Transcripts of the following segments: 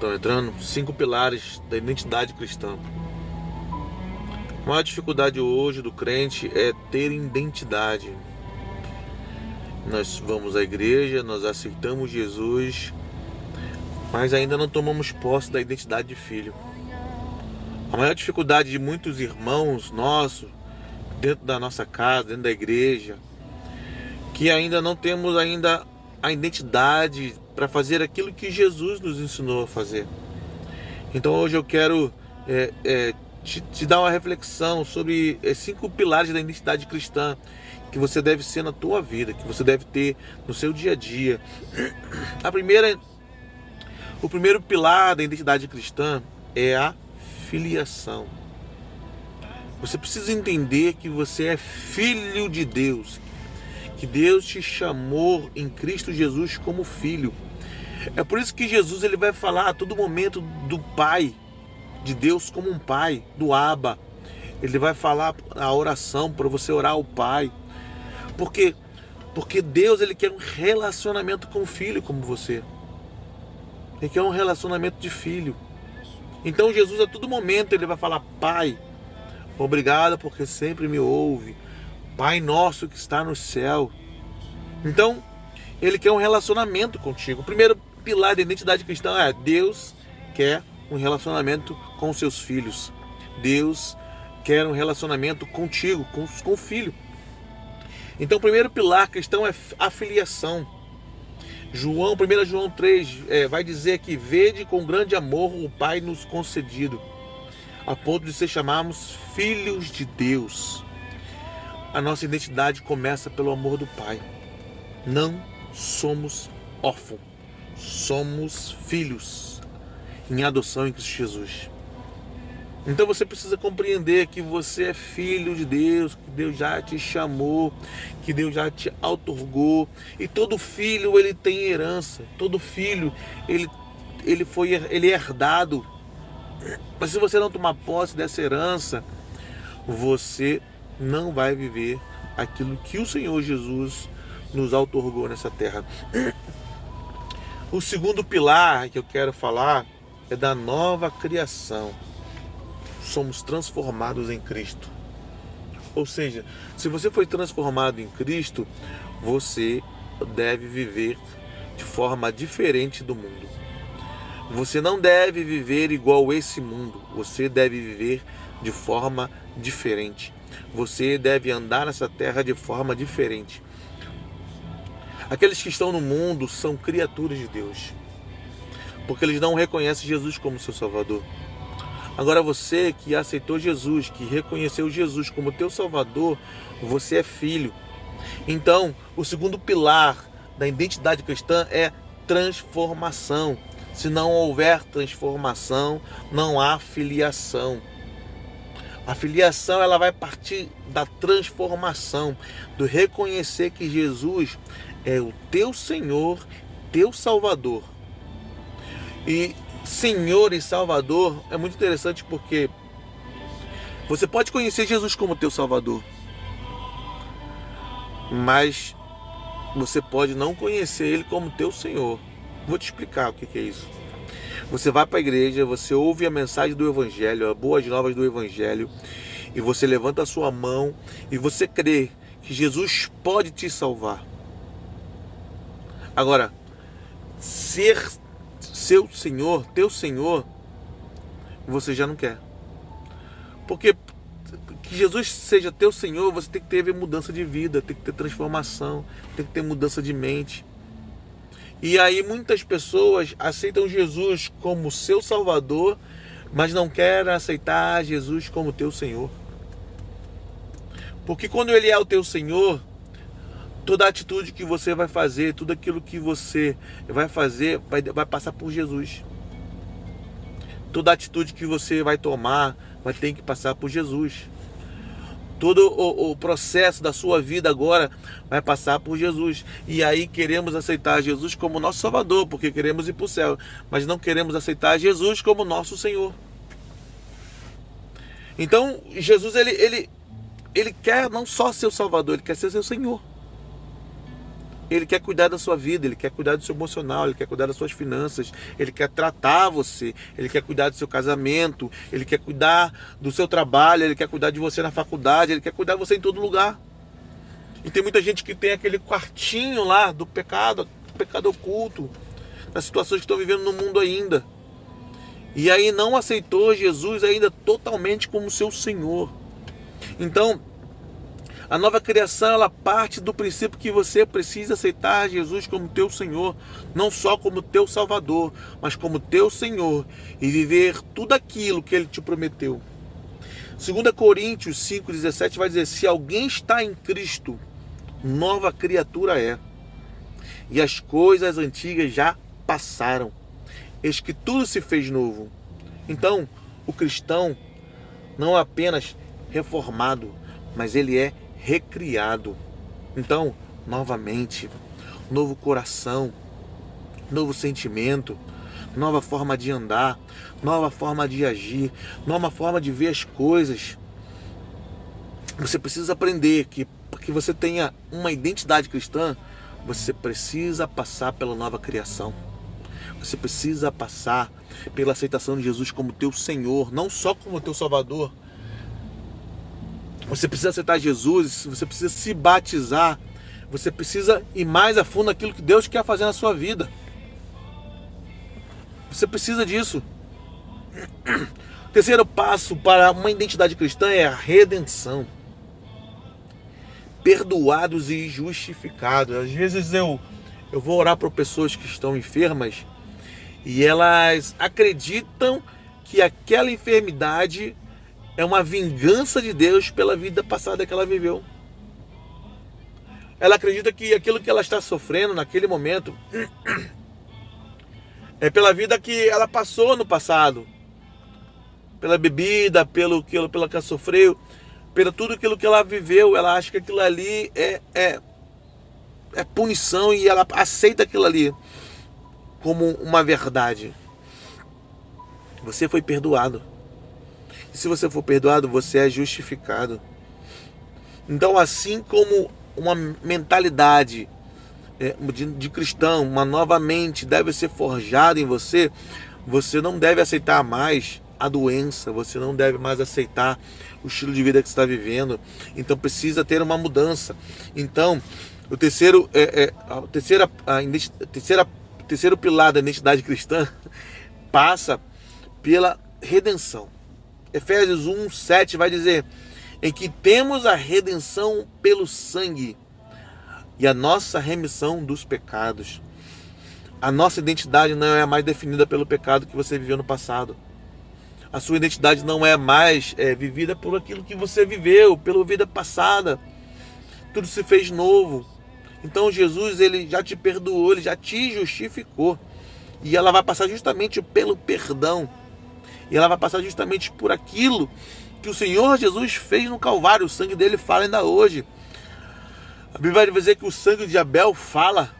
Estão entrando 5 pilares da identidade cristã. A maior dificuldade hoje do crente é ter identidade. Nós vamos à igreja, nós aceitamos Jesus, mas ainda não tomamos posse da identidade de filho. A maior dificuldade de muitos irmãos nossos, dentro da nossa casa, dentro da igreja, que ainda não temos ainda a identidade para fazer aquilo que Jesus nos ensinou a fazer. Então hoje eu quero te dar uma reflexão sobre 5 pilares da identidade cristã que você deve ser na tua vida, que você deve ter no seu dia a dia. O primeiro pilar da identidade cristã é a filiação. Você precisa entender que você é filho de Deus, que Deus te chamou em Cristo Jesus como filho. É por isso que Jesus ele vai falar a todo momento do Pai, de Deus como um Pai, do Abba. Ele vai falar a oração para você orar ao Pai. Porque Deus ele quer um relacionamento com o filho como você. Ele quer um relacionamento de filho. Então Jesus a todo momento ele vai falar: Pai, obrigado porque sempre me ouve. Pai nosso que está no céu. Então, ele quer um relacionamento contigo. O primeiro pilar da identidade cristã é: Deus quer um relacionamento com os seus filhos. Deus quer um relacionamento contigo, com o filho. Então, o primeiro pilar cristão é a filiação. 1 João 3 vai dizer que: vede com grande amor o Pai nos concedido, a ponto de ser chamados filhos de Deus. A nossa identidade começa pelo amor do Pai. Não somos órfãos, somos filhos em adoção em Cristo Jesus. Então você precisa compreender que você é filho de Deus, que Deus já te chamou, que Deus já te outorgou. E todo filho ele tem herança, todo filho ele é herdado. Mas se você não tomar posse dessa herança, você não vai viver aquilo que o Senhor Jesus nos outorgou nessa terra. O segundo pilar que eu quero falar é da nova criação. Somos transformados em Cristo. Ou seja, se você foi transformado em Cristo, você deve viver de forma diferente do mundo. Você não deve viver igual esse mundo. Você deve viver de forma diferente. Você deve andar nessa terra de forma diferente. Aqueles que estão no mundo são criaturas de Deus, porque eles não reconhecem Jesus como seu Salvador. Agora você que aceitou Jesus, que reconheceu Jesus como teu Salvador, você é filho. Então, o segundo pilar da identidade cristã é transformação. Se não houver transformação, não há filiação. A filiação ela vai partir da transformação, do reconhecer que Jesus é o teu Senhor, teu Salvador. E Senhor e Salvador é muito interessante porque você pode conhecer Jesus como teu Salvador, mas você pode não conhecer Ele como teu Senhor. Vou te explicar o que é isso. Você vai para a igreja, você ouve a mensagem do Evangelho, as boas novas do Evangelho, e você levanta a sua mão e você crê que Jesus pode te salvar. Agora, ser seu Senhor, teu Senhor, você já não quer. Porque que Jesus seja teu Senhor, você tem que ter mudança de vida, tem que ter transformação, tem que ter mudança de mente. E aí muitas pessoas aceitam Jesus como seu Salvador, mas não querem aceitar Jesus como teu Senhor. Porque quando Ele é o teu Senhor, toda atitude que você vai fazer, tudo aquilo que você vai fazer, vai passar por Jesus. Toda atitude que você vai tomar, vai ter que passar por Jesus. Todo o processo da sua vida agora vai passar por Jesus. E aí queremos aceitar Jesus como nosso Salvador, porque queremos ir para o céu. Mas não queremos aceitar Jesus como nosso Senhor. Então, Jesus, ele quer não só ser o Salvador, Ele quer ser seu Senhor. Ele quer cuidar da sua vida, Ele quer cuidar do seu emocional, Ele quer cuidar das suas finanças, Ele quer tratar você, Ele quer cuidar do seu casamento, Ele quer cuidar do seu trabalho, Ele quer cuidar de você na faculdade, Ele quer cuidar de você em todo lugar. E tem muita gente que tem aquele quartinho lá do pecado oculto, das situações que estão vivendo no mundo ainda. E aí não aceitou Jesus ainda totalmente como seu Senhor. Então, a nova criação, ela parte do princípio que você precisa aceitar Jesus como teu Senhor, não só como teu Salvador, mas como teu Senhor, e viver tudo aquilo que Ele te prometeu. 2 Coríntios 5,17 vai dizer: se alguém está em Cristo, nova criatura é, e as coisas antigas já passaram, eis que tudo se fez novo. Então, o cristão não é apenas reformado, mas ele é recriado. Então, novamente, novo coração, novo sentimento, nova forma de andar, nova forma de agir, nova forma de ver as coisas. Você precisa aprender que para que você tenha uma identidade cristã, você precisa passar pela nova criação. Você precisa passar pela aceitação de Jesus como teu Senhor, não só como teu Salvador. Você precisa aceitar Jesus, você precisa se batizar, você precisa ir mais a fundo naquilo que Deus quer fazer na sua vida. Você precisa disso. O terceiro passo para uma identidade cristã é a redenção. Perdoados e justificados. Às vezes eu vou orar para pessoas que estão enfermas e elas acreditam que aquela enfermidade é uma vingança de Deus pela vida passada que ela viveu. Ela acredita que aquilo que ela está sofrendo naquele momento é pela vida que ela passou no passado, pela bebida, pelo que ela sofreu, pelo tudo aquilo que ela viveu. Ela acha que aquilo ali é punição e ela aceita aquilo ali como uma verdade. Você foi perdoado. E se você for perdoado, você é justificado. Então, assim como uma mentalidade de cristão, uma nova mente deve ser forjada em você, você não deve aceitar mais a doença, você não deve mais aceitar o estilo de vida que você está vivendo. Então precisa ter uma mudança. Então, o terceiro pilar da identidade cristã passa pela redenção. Efésios 1:7 vai dizer: em que temos a redenção pelo sangue e a nossa remissão dos pecados. A nossa identidade não é mais definida pelo pecado que você viveu no passado. A sua identidade não é mais vivida por aquilo que você viveu, pela vida passada. Tudo se fez novo. Então Jesus, ele já te perdoou, ele já te justificou. E ela vai passar justamente pelo perdão. E ela vai passar justamente por aquilo que o Senhor Jesus fez no Calvário. O sangue dele fala ainda hoje. A Bíblia vai dizer que o sangue de Abel fala.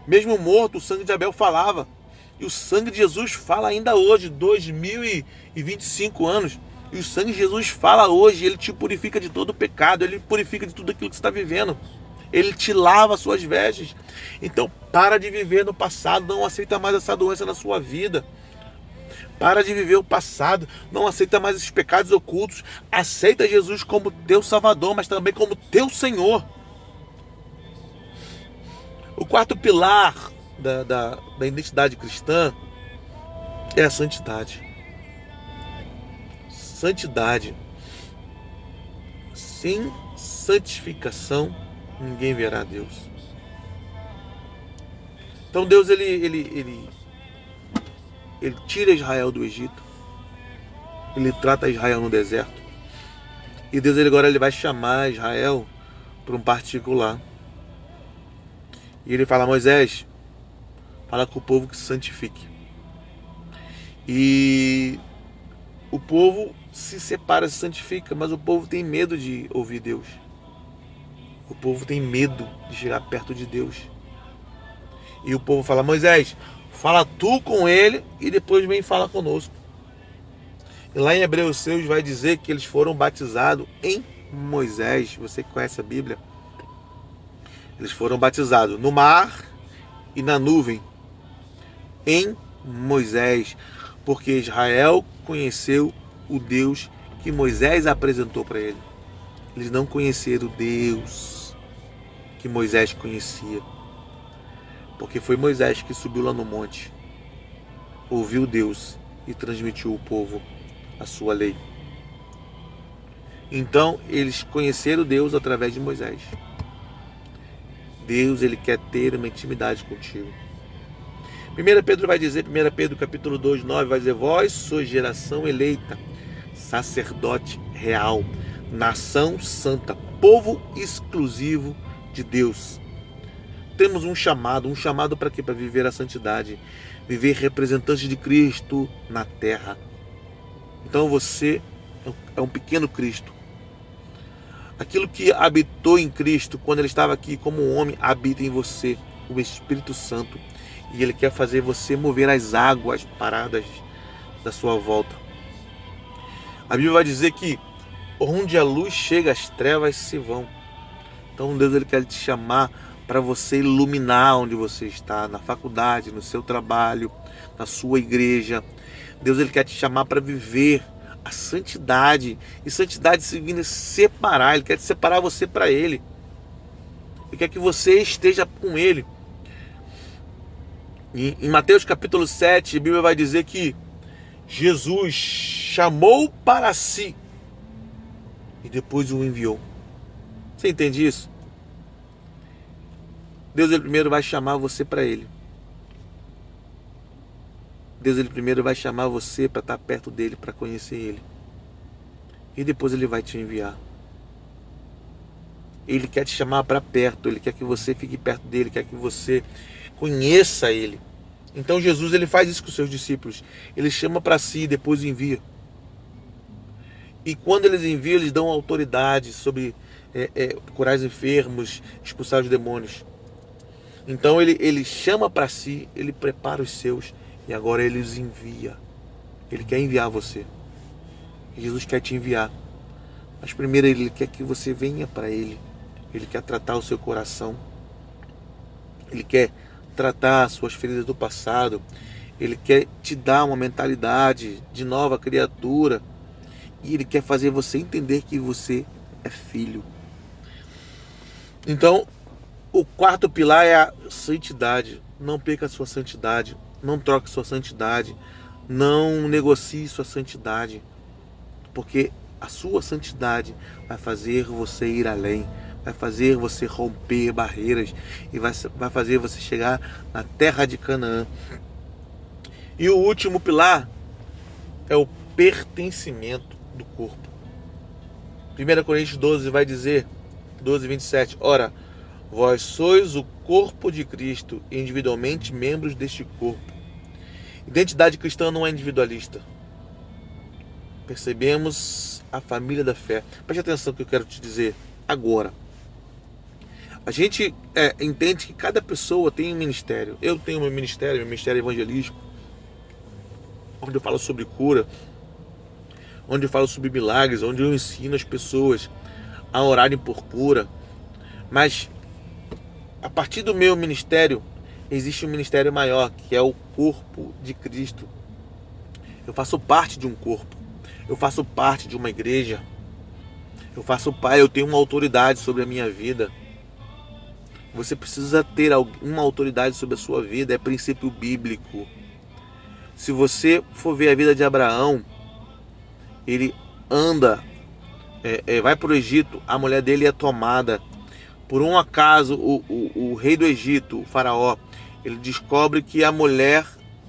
Mesmo morto, o sangue de Abel falava. E o sangue de Jesus fala ainda hoje, 2025 anos. E o sangue de Jesus fala hoje. Ele te purifica de todo o pecado. Ele purifica de tudo aquilo que você está vivendo. Ele te lava as suas vestes. Então para de viver no passado. Não aceita mais essa doença na sua vida. Para de viver o passado. Não aceita mais esses pecados ocultos. Aceita Jesus como teu Salvador, mas também como teu Senhor. O quarto pilar da identidade cristã é a santidade. Santidade. Sem santificação, ninguém verá Deus. Então Deus ele tira Israel do Egito. Ele trata Israel no deserto. E Deus agora ele vai chamar Israel para um particular. E ele fala: Moisés, fala com o povo que se santifique. E o povo se separa, se santifica, mas o povo tem medo de ouvir Deus. O povo tem medo de chegar perto de Deus. E o povo fala: Moisés, fala tu com ele e depois vem e fala conosco. E lá em Hebreus 6 vai dizer que eles foram batizados em Moisés. Você que conhece a Bíblia. Eles foram batizados no mar e na nuvem em Moisés, porque Israel conheceu o Deus que Moisés apresentou para ele. Eles não conheceram o Deus que Moisés conhecia, porque foi Moisés que subiu lá no monte, ouviu Deus e transmitiu ao povo a sua lei. Então eles conheceram Deus através de Moisés. Deus, ele quer ter uma intimidade contigo. 1 Pedro vai dizer, 1 Pedro capítulo 2, 9, vai dizer: vós sois geração eleita, sacerdote real, nação santa, povo exclusivo de Deus. Temos um chamado para quê? Para viver a santidade, viver representante de Cristo na terra. Então você é um pequeno Cristo. Aquilo que habitou em Cristo quando ele estava aqui como um homem, habita em você, o Espírito Santo. E ele quer fazer você mover as águas paradas da sua volta. A Bíblia vai dizer que onde a luz chega, as trevas se vão. Então Deus, ele quer te chamar para você iluminar onde você está, na faculdade, no seu trabalho, na sua igreja. Deus, ele quer te chamar para viver a santidade. E santidade significa separar. Ele quer te separar você para ele. Ele quer que você esteja com ele. Em Mateus capítulo 7, a Bíblia vai dizer que Jesus chamou para si e depois o enviou. Você entende isso? Deus, ele primeiro vai chamar você para ele. Deus, ele primeiro vai chamar você para estar perto dele, para conhecer ele. E depois ele vai te enviar. Ele quer te chamar para perto, ele quer que você fique perto dele, quer que você conheça ele. Então Jesus, ele faz isso com os seus discípulos. Ele chama para si e depois envia. E quando eles enviam, eles dão autoridade sobre curar os enfermos, expulsar os demônios. Então ele chama para si, ele prepara os seus e agora ele os envia. Ele quer enviar você. Jesus quer te enviar. Mas primeiro ele quer que você venha para ele. Ele quer tratar o seu coração. Ele quer tratar as suas feridas do passado. Ele quer te dar uma mentalidade de nova criatura. E ele quer fazer você entender que você é filho. Então, o quarto pilar é a santidade. Não perca a sua santidade. Não troque sua santidade. Não negocie sua santidade. Porque a sua santidade vai fazer você ir além. Vai fazer você romper barreiras. E vai fazer você chegar na terra de Canaã. E o último pilar é o pertencimento do corpo. 1 Coríntios 12 vai dizer, 12:27, ora, vós sois o corpo de Cristo, individualmente membros deste corpo. Identidade cristã não é individualista. Percebemos a família da fé. Preste atenção no que eu quero te dizer agora. A gente entende que cada pessoa tem um ministério. Eu tenho meu ministério evangelístico, onde eu falo sobre cura, onde eu falo sobre milagres, onde eu ensino as pessoas a orarem por cura. Mas a partir do meu ministério, existe um ministério maior, que é o corpo de Cristo. Eu faço parte de um corpo. Eu faço parte de uma igreja. Eu tenho uma autoridade sobre a minha vida. Você precisa ter uma autoridade sobre a sua vida. É princípio bíblico. Se você for ver a vida de Abraão, ele anda, vai para o Egito, a mulher dele é tomada. Por um acaso, o rei do Egito, o faraó, ele descobre que a mulher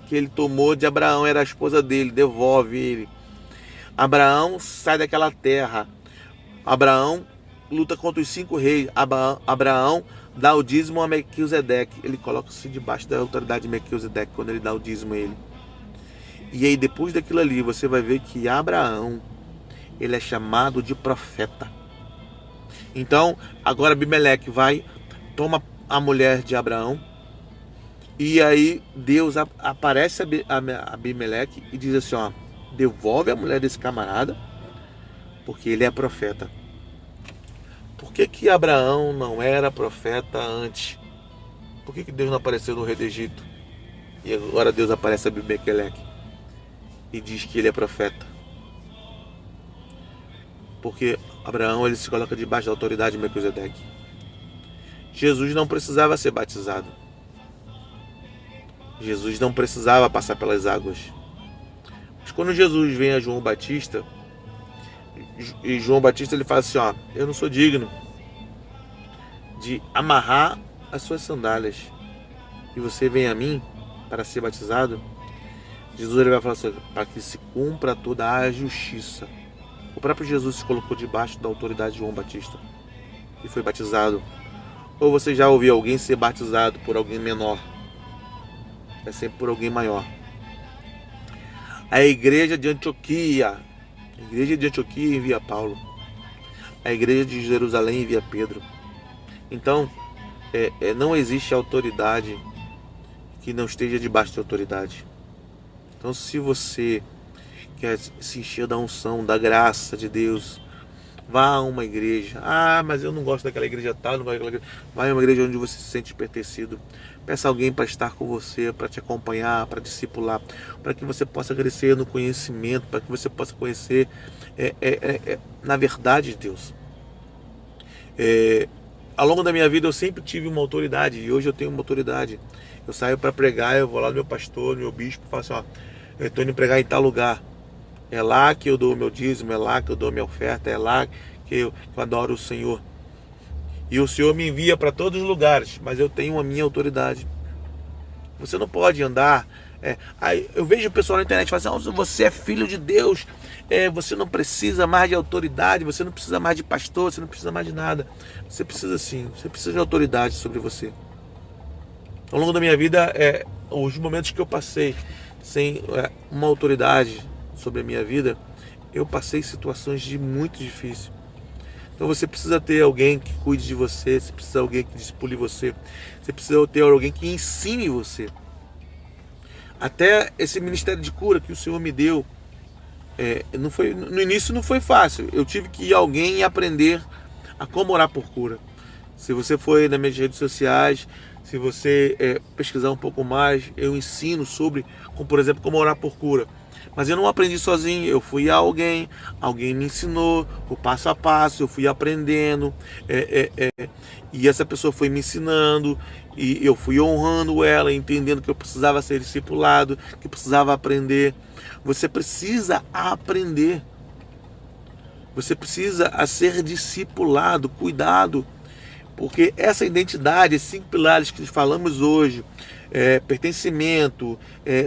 que ele tomou de Abraão era a esposa dele, devolve ele. Abraão sai daquela terra. Abraão luta contra os 5 reis. Abraão dá o dízimo a Melquisedeque. Ele coloca-se debaixo da autoridade de Melquisedeque quando ele dá o dízimo a ele. E aí depois daquilo ali você vai ver que Abraão, ele é chamado de profeta. Então agora Abimeleque toma a mulher de Abraão. E aí Deus aparece a Abimeleque e diz assim, ó, devolve a mulher desse camarada, porque ele é profeta. Por que Abraão não era profeta antes? Por que Deus não apareceu no rei do Egito? E agora Deus aparece a Abimeleque e diz que ele é profeta. Porque Abraão ele se coloca debaixo da autoridade de Melquisedeque. Jesus não precisava ser batizado. Jesus não precisava passar pelas águas. Mas quando Jesus vem a João Batista, e João Batista ele fala assim, ó, eu não sou digno de amarrar as suas sandálias, e você vem a mim para ser batizado. Jesus ele vai falar assim, para que se cumpra toda a justiça. O próprio Jesus se colocou debaixo da autoridade de João Batista e foi batizado. Ou você já ouviu alguém ser batizado por alguém menor? É sempre por alguém maior. A igreja de Antioquia envia Paulo. A igreja de Jerusalém envia Pedro. Então, não existe autoridade que não esteja debaixo de autoridade. Então, se você quer se encher da unção, da graça de Deus, vá a uma igreja. Ah, mas eu não gosto daquela igreja tal, não gosto daquela igreja. Vai a uma igreja onde você se sente pertencido. Peça alguém para estar com você, para te acompanhar, para discipular, para que você possa crescer no conhecimento, para que você possa conhecer na verdade de Deus. Ao longo da minha vida eu sempre tive uma autoridade e hoje eu tenho uma autoridade. Eu saio para pregar, eu vou lá no meu pastor, no meu bispo, e falo assim, ó, eu estou indo pregar em tal lugar. É lá que eu dou o meu dízimo, é lá que eu dou a minha oferta, é lá que eu adoro o Senhor. E o Senhor me envia para todos os lugares, mas eu tenho a minha autoridade. Você não pode andar... Aí eu vejo o pessoal na internet falando assim, você é filho de Deus, você não precisa mais de autoridade, você não precisa mais de pastor, você não precisa mais de nada. Você precisa sim, você precisa de autoridade sobre você. Ao longo da minha vida, os momentos que eu passei sem uma autoridade sobre a minha vida, eu passei situações muito difíceis. Então você precisa ter alguém que cuide de você, você precisa ter alguém que discipule você, você precisa ter alguém que ensine você. Até esse ministério de cura que o Senhor me deu, no início não foi fácil. Eu tive que ir alguém e aprender a como orar por cura. Se você for nas minhas redes sociais, se você pesquisar um pouco mais, eu ensino sobre, por exemplo, como orar por cura. Mas eu não aprendi sozinho, eu fui a alguém me ensinou o passo a passo, eu fui aprendendo, e essa pessoa foi me ensinando, e eu fui honrando ela, entendendo que eu precisava ser discipulado, que precisava aprender. Você precisa aprender, você precisa ser discipulado, cuidado, porque essa identidade, esses 5 pilares que falamos hoje, pertencimento,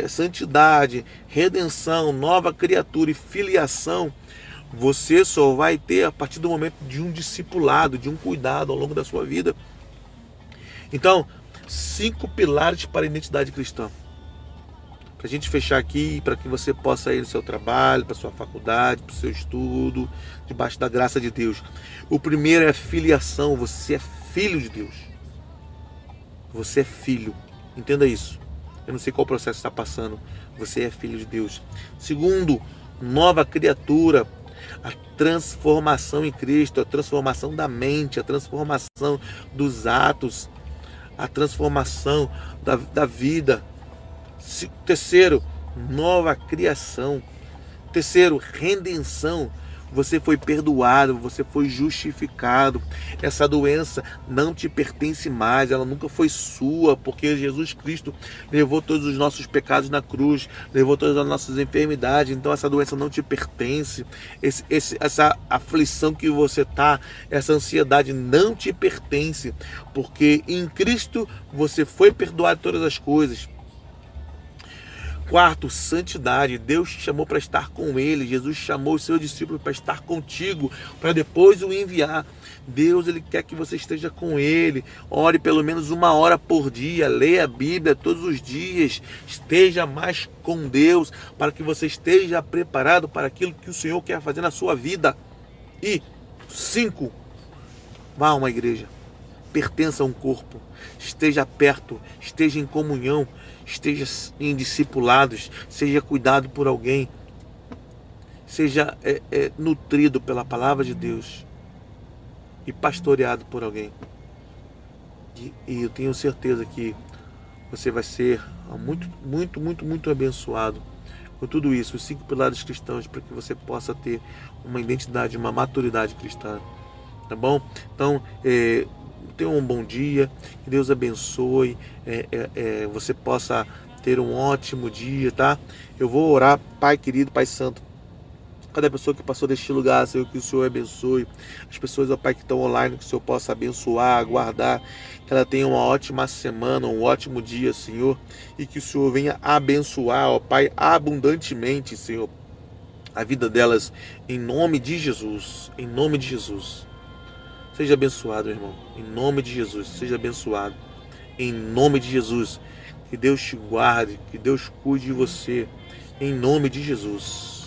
santidade, redenção, nova criatura e filiação, você só vai ter a partir do momento de um discipulado, de um cuidado ao longo da sua vida. Então, 5 pilares para a identidade cristã. Para a gente fechar aqui, para que você possa ir no seu trabalho, para a sua faculdade, para o seu estudo, debaixo da graça de Deus. O primeiro é filiação, você é filho de Deus. Você é filho. Entenda isso. Eu não sei qual processo está passando. Você é filho de Deus. Segundo, nova criatura. A transformação em Cristo, a transformação da mente, a transformação dos atos, a transformação da vida. Terceiro, nova criação. Terceiro, redenção. Você foi perdoado, você foi justificado. Essa doença não te pertence mais, ela nunca foi sua, porque Jesus Cristo levou todos os nossos pecados na cruz, levou todas as nossas enfermidades. Então essa doença não te pertence. Essa aflição que você está, essa ansiedade não te pertence, porque em Cristo você foi perdoado de todas as coisas. Quarto, santidade. Deus te chamou para estar com Ele. Jesus chamou os seus discípulos para estar contigo, para depois o enviar. Deus, Ele quer que você esteja com Ele. Ore pelo menos 1 hora por dia. Leia a Bíblia todos os dias. Esteja mais com Deus, para que você esteja preparado para aquilo que o Senhor quer fazer na sua vida. E 5, vá a uma igreja. Pertença a um corpo. Esteja perto. Esteja em comunhão. Esteja em discipulados, seja cuidado por alguém, seja nutrido pela palavra de Deus. e pastoreado por alguém. E eu tenho certeza que você vai ser muito, muito, muito, muito abençoado com tudo isso, os 5 pilares cristãos, para que você possa ter uma identidade, uma maturidade cristã. Tá bom? Então, tenha um bom dia, que Deus abençoe, você possa ter um ótimo dia, tá? Eu vou orar, Pai querido, Pai santo, cada pessoa que passou deste lugar, Senhor, que o Senhor abençoe. As pessoas, ó Pai, que estão online, que o Senhor possa abençoar, guardar, que ela tenha uma ótima semana, um ótimo dia, Senhor, e que o Senhor venha abençoar, ó Pai, abundantemente, Senhor, a vida delas, em nome de Jesus, em nome de Jesus. Seja abençoado, meu irmão, em nome de Jesus, seja abençoado, em nome de Jesus. Que Deus te guarde, que Deus cuide de você, em nome de Jesus.